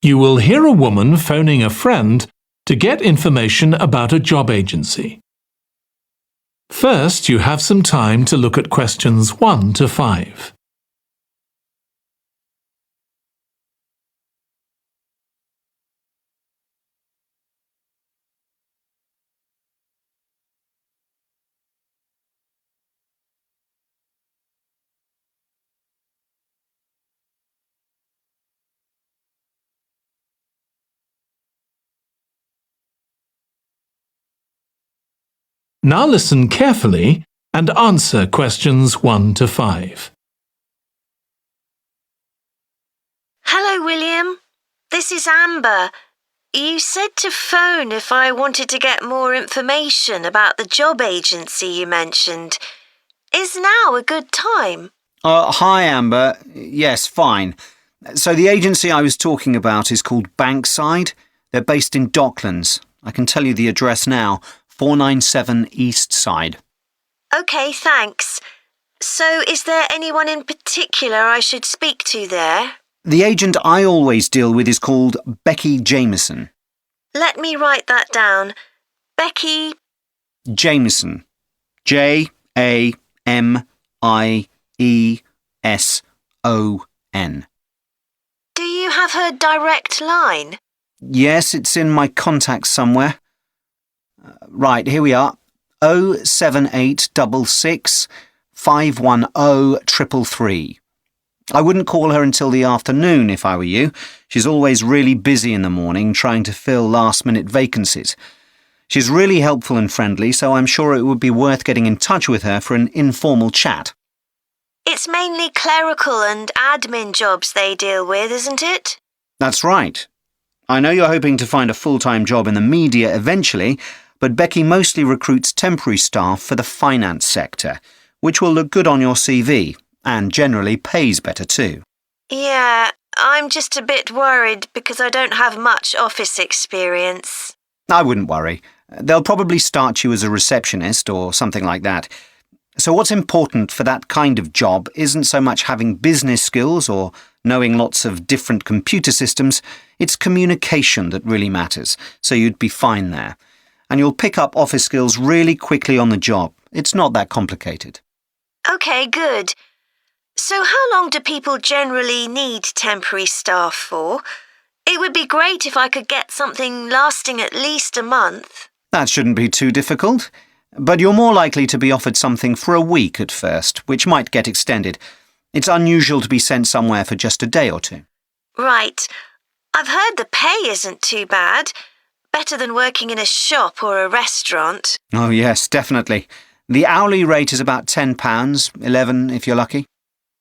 You will hear a woman phoning a friend to get information about a job agency. First, you have some time to look at questions 1 to 5. Now listen carefully and answer questions 1 to 5. Hello, William. This is Amber. You said to phone if I wanted to get more information about the job agency you mentioned. Is now a good time? Hi, Amber. Yes, fine. So the agency I was talking about is called Bankside. They're based in Docklands. I can tell you the address now. 497 East Side. OK, thanks. So is there anyone in particular I should speak to there? The agent I always deal with is called Becky Jameson. Let me write that down. Becky Jameson. Jameson. Do you have her direct line? Yes, it's in my contacts somewhere. Right, here we are. 07866 510 333. I wouldn't call her until the afternoon if I were you. She's always really busy in the morning trying to fill last-minute vacancies. She's really helpful and friendly, so I'm sure it would be worth getting in touch with her for an informal chat. It's mainly clerical and admin jobs they deal with, isn't it? That's right. I know you're hoping to find a full-time job in the media eventually, but Becky mostly recruits temporary staff for the finance sector, which will look good on your CV and generally pays better too. Yeah, I'm just a bit worried because I don't have much office experience. I wouldn't worry. They'll probably start you as a receptionist or something like that. So what's important for that kind of job isn't so much having business skills or knowing lots of different computer systems. It's communication that really matters, so you'd be fine there. And you'll pick up office skills really quickly on the job. It's not that complicated. OK, good. So how long do people generally need temporary staff for? It would be great if I could get something lasting at least a month. That shouldn't be too difficult. But you're more likely to be offered something for a week at first, which might get extended. It's unusual to be sent somewhere for just a day or two. Right. I've heard the pay isn't too bad. Better than working in a shop or a restaurant. Oh yes, definitely. The hourly rate is about £10, $11 if you're lucky.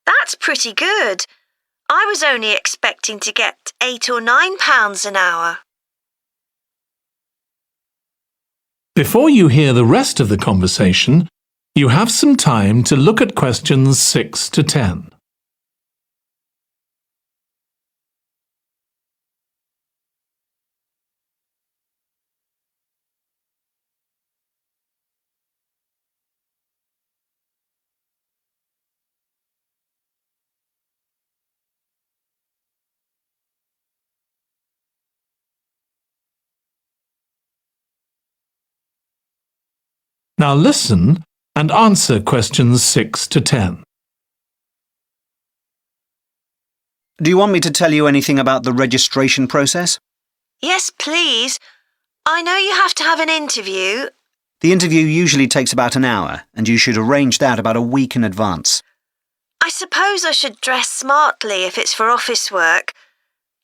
That's pretty good. I was only expecting to get £8 or £9 an hour. Before you hear the rest of the conversation, you have some time to look at questions 6 to 10. Now listen and answer questions 6 to 10. Do you want me to tell you anything about the registration process? Yes, please. I know you have to have an interview. The interview usually takes about an hour, and you should arrange that about a week in advance. I suppose I should dress smartly if it's for office work.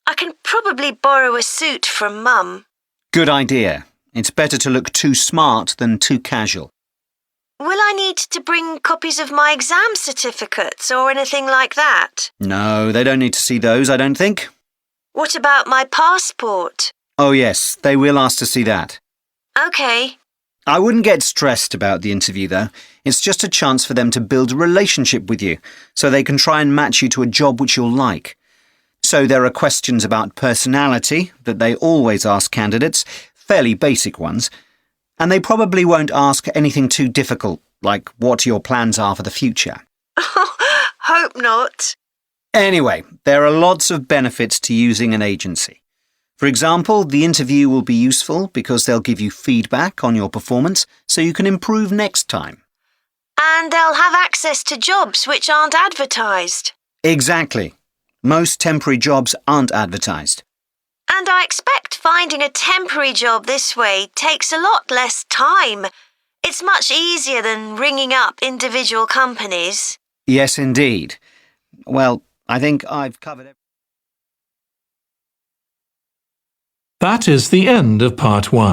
I can probably borrow a suit from Mum. Good idea. It's better to look too smart than too casual. Will I need to bring copies of my exam certificates or anything like that? No, they don't need to see those, I don't think. What about my passport? Oh yes, they will ask to see that. OK. I wouldn't get stressed about the interview, though. It's just a chance for them to build a relationship with you, so they can try and match you to a job which you'll like. So there are questions about personality that they always ask candidates, fairly basic ones, and they probably won't ask anything too difficult, like what your plans are for the future. Hope not. Anyway, there are lots of benefits to using an agency. For example, the interview will be useful because they'll give you feedback on your performance so you can improve next time. And they'll have access to jobs which aren't advertised. Exactly. Most temporary jobs aren't advertised. And I expect finding a temporary job this way takes a lot less time. It's much easier than ringing up individual companies. Yes, indeed. Well, I think I've covered everything. That is the end of part 1.